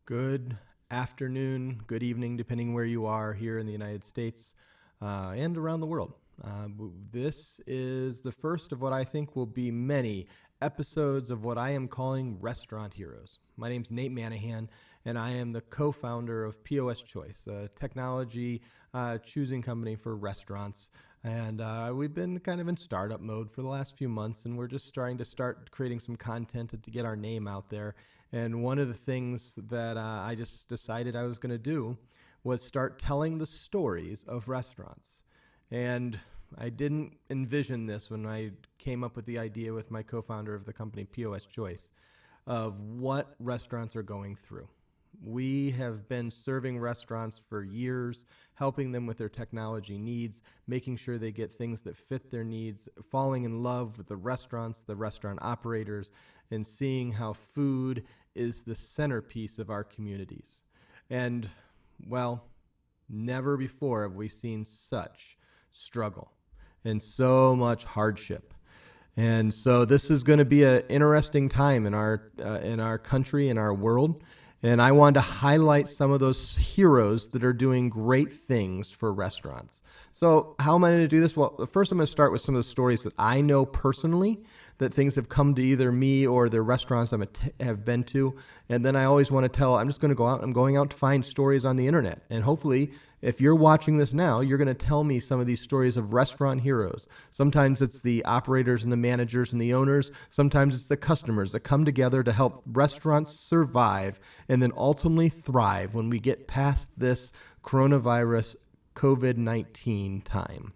Good afternoon, good evening, depending where you are here in the United States and around the world. This is the first of what I think will be many episodes of what I am calling Restaurant Heroes. My name's Nate Manahan, and I am the co-founder of POS Choice, a technology choosing company for restaurants. And we've been kind of in startup mode for the last few months, and we're just trying to start creating some content to get our name out there. And one of the things that I just decided I was going to do was start telling the stories of restaurants. And I didn't envision this when I came up with the idea with my co-founder of the company, POS Choice, of what restaurants are going through. We have been serving restaurants for years, helping them with their technology needs, making sure they get things that fit their needs, falling in love with the restaurants, the restaurant operators, and seeing how food is the centerpiece of our communities. And, well, never before have we seen such struggle and so much hardship. And so this is going to be an interesting time in our country, in our world. And I wanted to highlight some of those heroes that are doing great things for restaurants. So how am I going to do this? Well, first I'm going to start with some of the stories that I know personally, that things have come to either me or the restaurants I have been to. And then I always want to tell, I'm just going to go out, I'm going out to find stories on the internet. And hopefully, if you're watching this now, you're going to tell me some of these stories of restaurant heroes. Sometimes it's the operators and the managers and the owners. Sometimes it's the customers that come together to help restaurants survive and then ultimately thrive when we get past this coronavirus COVID-19 time.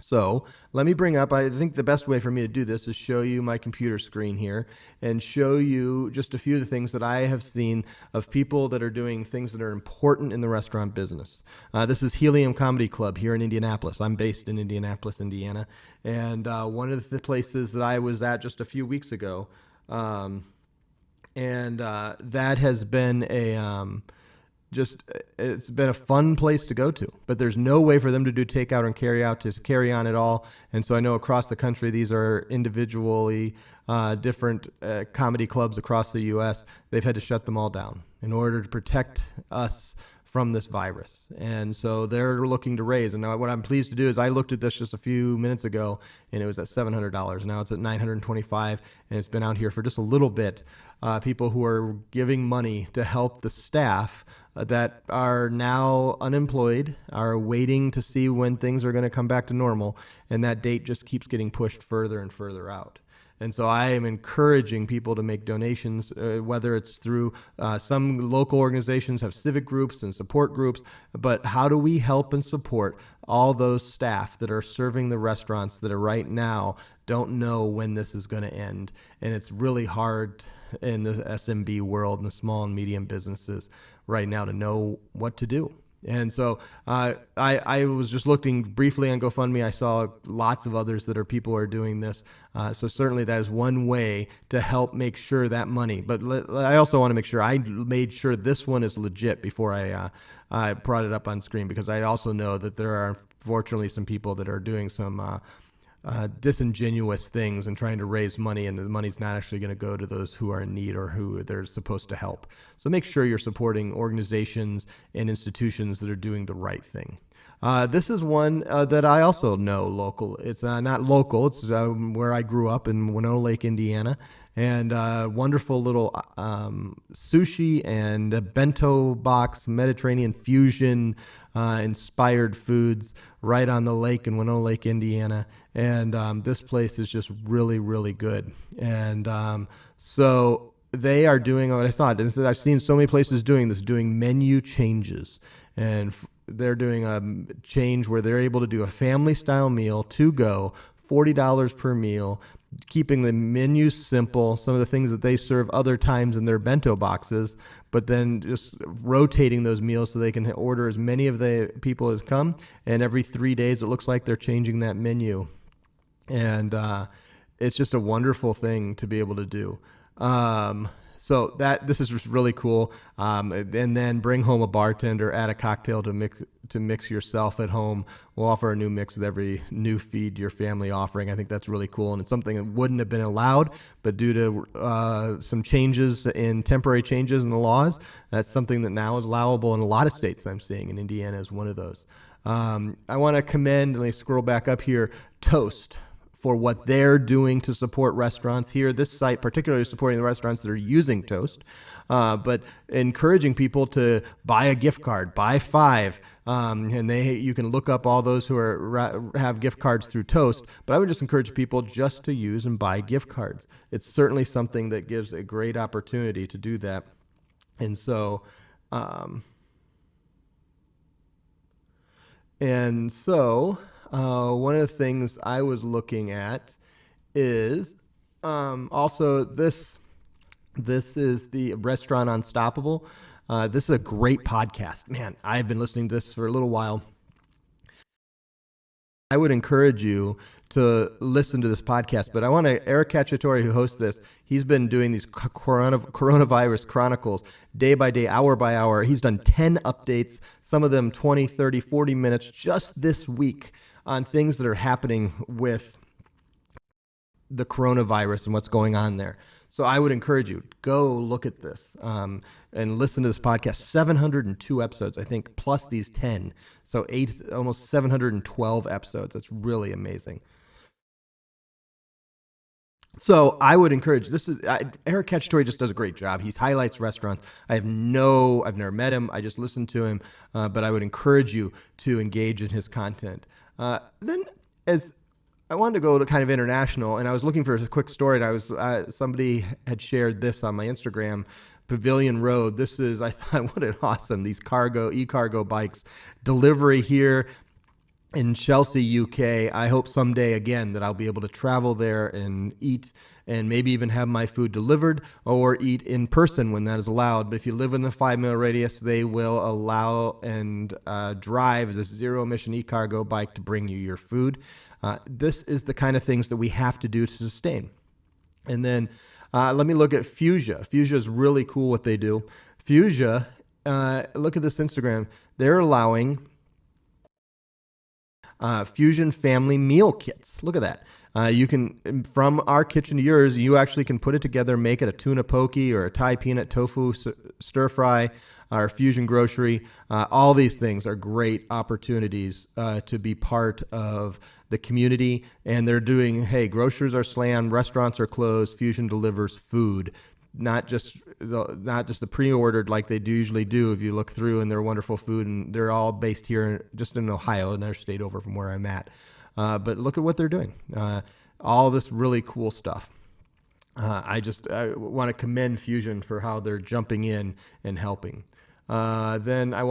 So let me bring up, I think the best way for me to do this is show you my computer screen here and show you just a few of the things that I have seen of people that are doing things that are important in the restaurant business. This is Helium Comedy Club here in Indianapolis. I'm based in Indianapolis, Indiana. And one of the places that I was at just a few weeks ago, that has been it's been a fun place to go to, but there's no way for them to do takeout and carry on at all. And so I know across the country, these are individually different comedy clubs across the U.S. They've had to shut them all down in order to protect us from this virus. And so they're looking to raise. And now what I'm pleased to do is I looked at this just a few minutes ago and it was at $700. Now it's at $925 and it's been out here for just a little bit. People who are giving money to help the staff that are now unemployed, are waiting to see when things are going to come back to normal. And that date just keeps getting pushed further and further out. And so I am encouraging people to make donations, whether it's through some local organizations have civic groups and support groups, but how do we help and support all those staff that are serving the restaurants that are right now don't know when this is going to end? And it's really hard in the SMB world and the small and medium businesses right now to know what to do. And so I was just looking briefly on GoFundMe. I saw lots of others that are people who are doing this. So certainly that is one way to help make sure that money. But I also want to make sure I made sure this one is legit before I brought it up on screen, because I also know that there are unfortunately some people that are doing some disingenuous things and trying to raise money, and the money's not actually going to go to those who are in need or who they're supposed to help. So make sure you're supporting organizations and institutions that are doing the right thing. This is one that I also know local. It's not local. It's where I grew up in Winona Lake, Indiana. And wonderful little sushi and a bento box, Mediterranean fusion inspired foods right on the lake in Winona Lake, Indiana. And this place is just really, really good. And so they are doing what I thought. I've seen so many places doing this, doing menu changes. And they're doing a change where they're able to do a family style meal to go, $40 per meal, keeping the menu simple, some of the things that they serve other times in their bento boxes, but then just rotating those meals so they can order as many of the people as come. And every 3 days, it looks like they're changing that menu. And it's just a wonderful thing to be able to do. So this is just really cool. And then bring home a bartender, add a cocktail to mix yourself at home. We'll offer a new mix with every new feed your family offering. I think that's really cool, and it's something that wouldn't have been allowed, but due to some temporary changes in the laws, that's something that now is allowable in a lot of states that I'm seeing, and Indiana is one of those. I want to commend, let me scroll back up here, Toast, for what they're doing to support restaurants here. This site particularly supporting the restaurants that are using Toast, but encouraging people to buy a gift card, buy 5. And you can look up all those who have gift cards through Toast, but I would just encourage people just to use and buy gift cards. It's certainly something that gives a great opportunity to do that. And so, one of the things I was looking at is also this is the Restaurant Unstoppable. This is a great podcast. Man, I've been listening to this for a little while. I would encourage you to listen to this podcast, but Eric Cacciatore, who hosts this, he's been doing these coronavirus chronicles day by day, hour by hour. He's done 10 updates, some of them 20, 30, 40 minutes just this week on things that are happening with the coronavirus and what's going on there. So I would encourage you, go look at this and listen to this podcast. 702 episodes, I think, plus these 10. So almost 712 episodes. That's really amazing. So I would encourage, Eric Cacciatore just does a great job. He highlights restaurants. I've never met him. I just listened to him, but I would encourage you to engage in his content. Then as I wanted to go to kind of international, and I was looking for a quick story, and somebody had shared this on my Instagram, Pavilion Road. I thought, what an awesome, these e-cargo bikes, delivery here in Chelsea, UK. I hope someday again that I'll be able to travel there and eat and maybe even have my food delivered or eat in person when that is allowed. But if you live in a 5-mile radius, they will allow and drive this zero-emission e-cargo bike to bring you your food. This is the kind of things that we have to do to sustain. And then let me look at Fuchsia. Fuchsia is really cool what they do. Fuchsia, look at this Instagram. They're allowing Fusion family meal kits. Look at that. You can, from our kitchen to yours, you actually can put it together, make it a tuna poke or a Thai peanut tofu stir fry, or Fusion grocery. All these things are great opportunities to be part of the community. And they're doing, hey, grocers are slammed, restaurants are closed, Fusion delivers food. Not just the pre-ordered like they usually do. If you look through, and they're wonderful food, and they're all based here just in Ohio, another state over from where I'm at. But look at what they're doing. All this really cool stuff. I want to commend Fusion for how they're jumping in and helping. Then I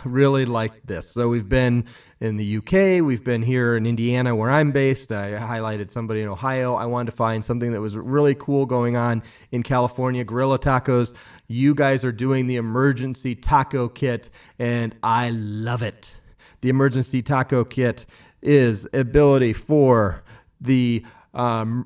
really liked this. So we've been in the UK, we've been here in Indiana where I'm based. I highlighted somebody in Ohio. I wanted to find something that was really cool going on in California, Guerrilla Tacos. You guys are doing the emergency taco kit, and I love it. The emergency taco kit is ability for the, I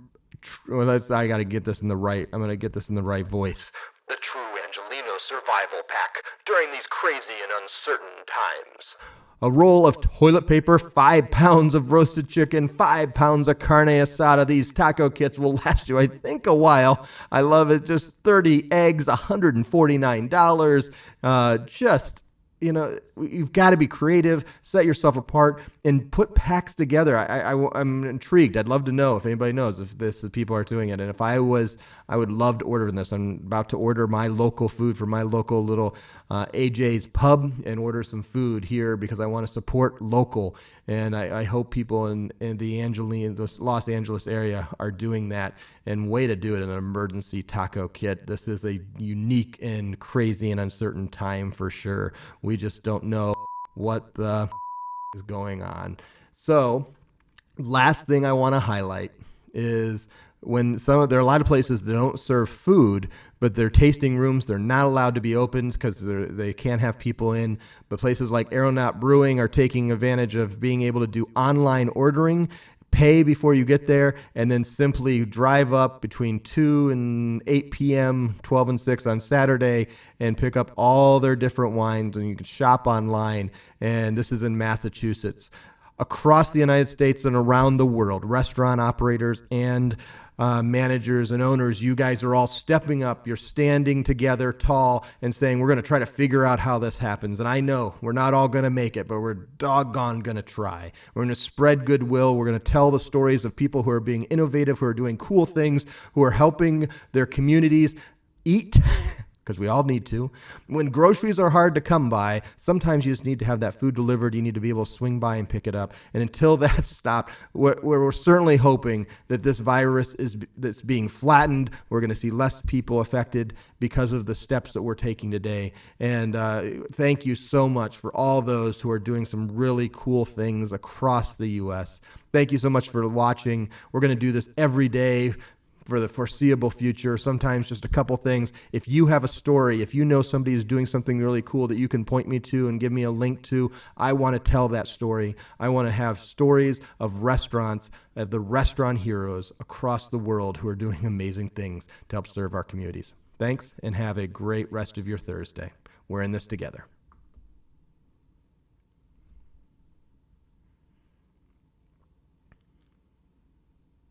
got to get this in the right, I'm going to get this in the right voice. The True Angelino Survival Pack during these crazy and uncertain times. A roll of toilet paper, 5 pounds of roasted chicken, 5 pounds of carne asada. These taco kits will last you, I think, a while. I love it. Just 30 eggs, $149. You've got to be creative, set yourself apart, and put packs together. I'm intrigued. I'd love to know if anybody knows if people are doing it. And if I would love to order this. I'm about to order my local food for my local little AJ's Pub and order some food here because I want to support local. And I hope people in the Los Angeles area are doing that. And way to do it in an emergency taco kit. This is a unique and crazy and uncertain time for sure. We just don't know what the is going on. So last thing I want to highlight is when there are a lot of places that don't serve food, but their tasting rooms, they're not allowed to be opened because they can't have people in. But places like Aeronaut Brewing are taking advantage of being able to do online ordering, pay before you get there, and then simply drive up between 2 and 8 p.m., 12 and 6 on Saturday, and pick up all their different wines, and you can shop online. And this is in Massachusetts. Across the United States and around the world, restaurant operators and managers and owners, you guys are all stepping up. You're standing together tall and saying, we're going to try to figure out how this happens. And I know we're not all going to make it, but we're doggone going to try. We're going to spread goodwill. We're going to tell the stories of people who are being innovative, who are doing cool things, who are helping their communities eat. Because we all need to. When groceries are hard to come by, sometimes you just need to have that food delivered. You need to be able to swing by and pick it up. And until that's stopped, we're certainly hoping that this virus that's being flattened. We're going to see less people affected because of the steps that we're taking today. And thank you so much for all those who are doing some really cool things across the U.S. Thank you so much for watching. We're going to do this every day for the foreseeable future, sometimes just a couple things. If you have a story, if you know somebody is doing something really cool that you can point me to and give me a link to, I want to tell that story. I want to have stories of restaurants, of the restaurant heroes across the world who are doing amazing things to help serve our communities. Thanks, and have a great rest of your Thursday. We're in this together.